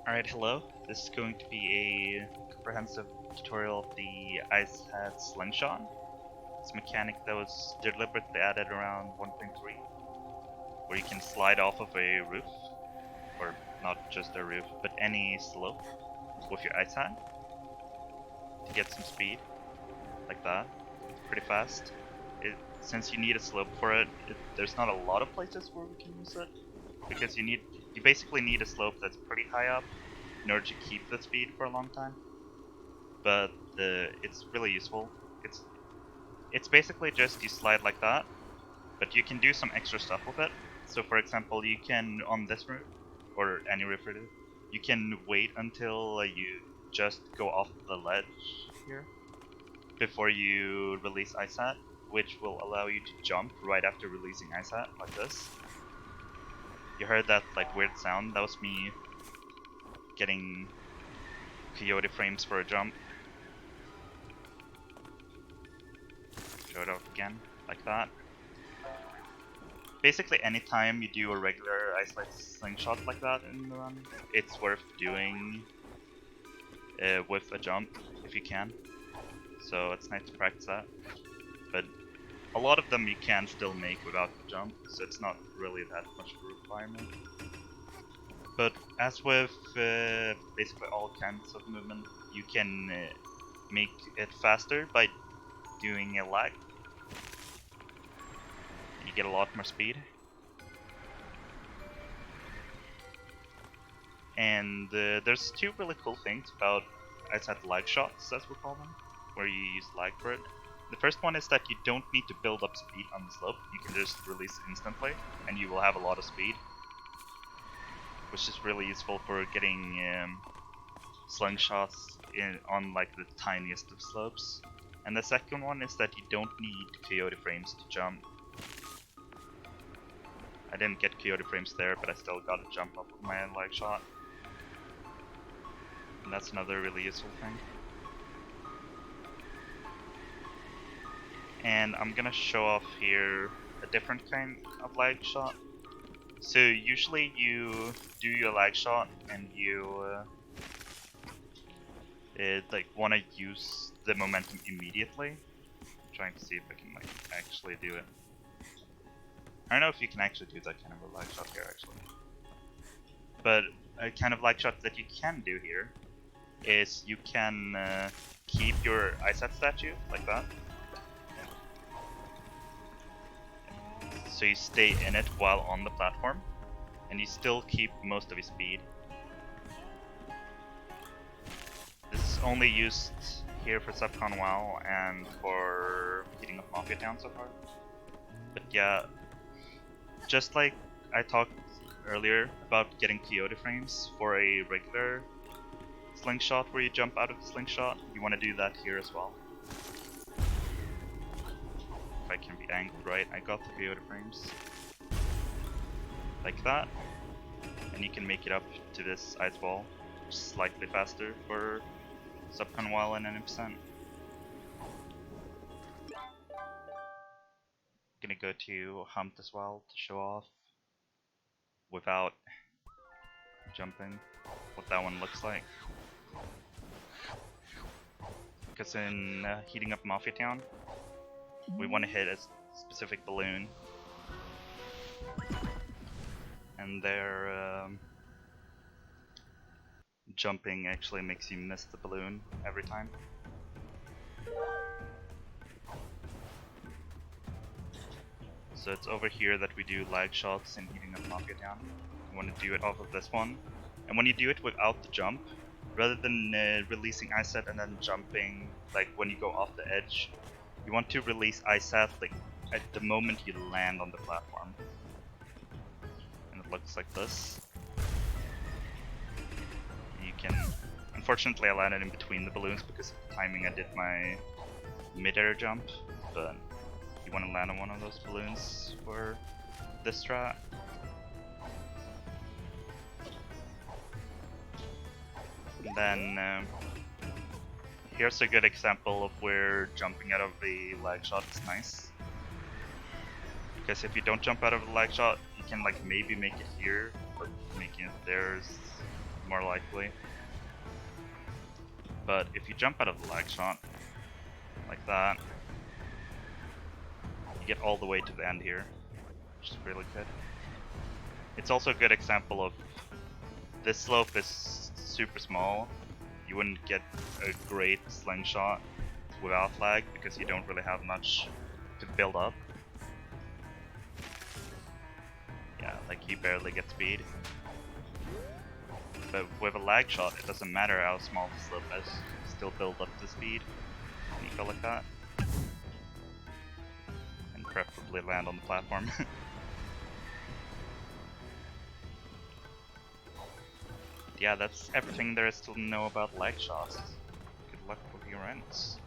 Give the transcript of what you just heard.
Alright, hello. This is going to be a comprehensive tutorial of the Hat Slingshot. It's a mechanic that was deliberately added around 1.3, where you can slide off of a roof, or not just a roof, but any slope with your ice hat to get some speed, like that. Pretty fast. Since you need a slope for it, there's not a lot of places where we can use it, because you basically need a slope that's pretty high up in order to keep the speed for a long time. But it's really useful. It's basically just you slide like that, but you can do some extra stuff with it. So for example, you can, on this route, or any route really, you can wait until you just go off the ledge here before you release Ice Hat, which will allow you to jump right after releasing Ice Hat, like this. You heard that like weird sound? That was me getting coyote frames for a jump. Show it off again, like that. Basically, anytime you do a regular Ice Slingshot like that in the run, it's worth doing with a jump if you can. So it's nice to practice that. But a lot of them you can still make without the jump, so it's not really that much of a requirement. But as with basically all kinds of movement, you can make it faster by doing a lag. You get a lot more speed. And there's two really cool things about Ice Hat lag shots, as we call them, where you use lag for it. The first one is that you don't need to build up speed on the slope, you can just release instantly, and you will have a lot of speed. Which is really useful for getting slingshots on like the tiniest of slopes. And the second one is that you don't need coyote frames to jump. I didn't get coyote frames there, but I still got a jump up with my lag shot. And that's another really useful thing. And I'm gonna show off here a different kind of lag shot. So usually you do your lag shot and you like want to use the momentum immediately. I'm trying to see if I can like actually do it. I don't know if you can actually do that kind of a lag shot here actually. But a kind of lag shot that you can do here is you can keep your Ice Hat statue like that. So you stay in it while on the platform, and you still keep most of your speed. This is only used here for Subcon WoW and for heating up Mafia Town so far. But yeah, just like I talked earlier about getting coyote frames for a regular slingshot where you jump out of the slingshot, you want to do that here as well. If I can be angled right, I got the coyote frames. Like that. And you can make it up to this ice wall, slightly faster for Subcon WoW and 90%. Gonna go to Hunt as well to show off without jumping what that one looks like. Because in heating up Mafia Town, we want to hit a specific balloon, and their jumping actually makes you miss the balloon every time. So it's over here that we do lag shots in heating up Mafia Town. You want to do it off of this one, and when you do it without the jump, rather than releasing Ice Hat and then jumping like when you go off the edge, you want to release Ice Hat like at the moment you land on the platform. And it looks like this. You can, unfortunately I landed in between the balloons because of the timing I did my mid-air jump, but you want to land on one of those balloons for this strat. And then here's a good example of where jumping out of the lag shot is nice. Because if you don't jump out of the lag shot, you can like maybe make it here, but making it there is more likely. But if you jump out of the lag shot, like that, you get all the way to the end here, which is really good. It's also a good example of this slope is super small. You wouldn't get a great slingshot without lag because you don't really have much to build up. Yeah, like you barely get speed. But with a lag shot, it doesn't matter how small the slope is, you still build up the speed when you go like that. And preferably land on the platform. Yeah, that's everything there is to know about lag shots. Good luck with your ends.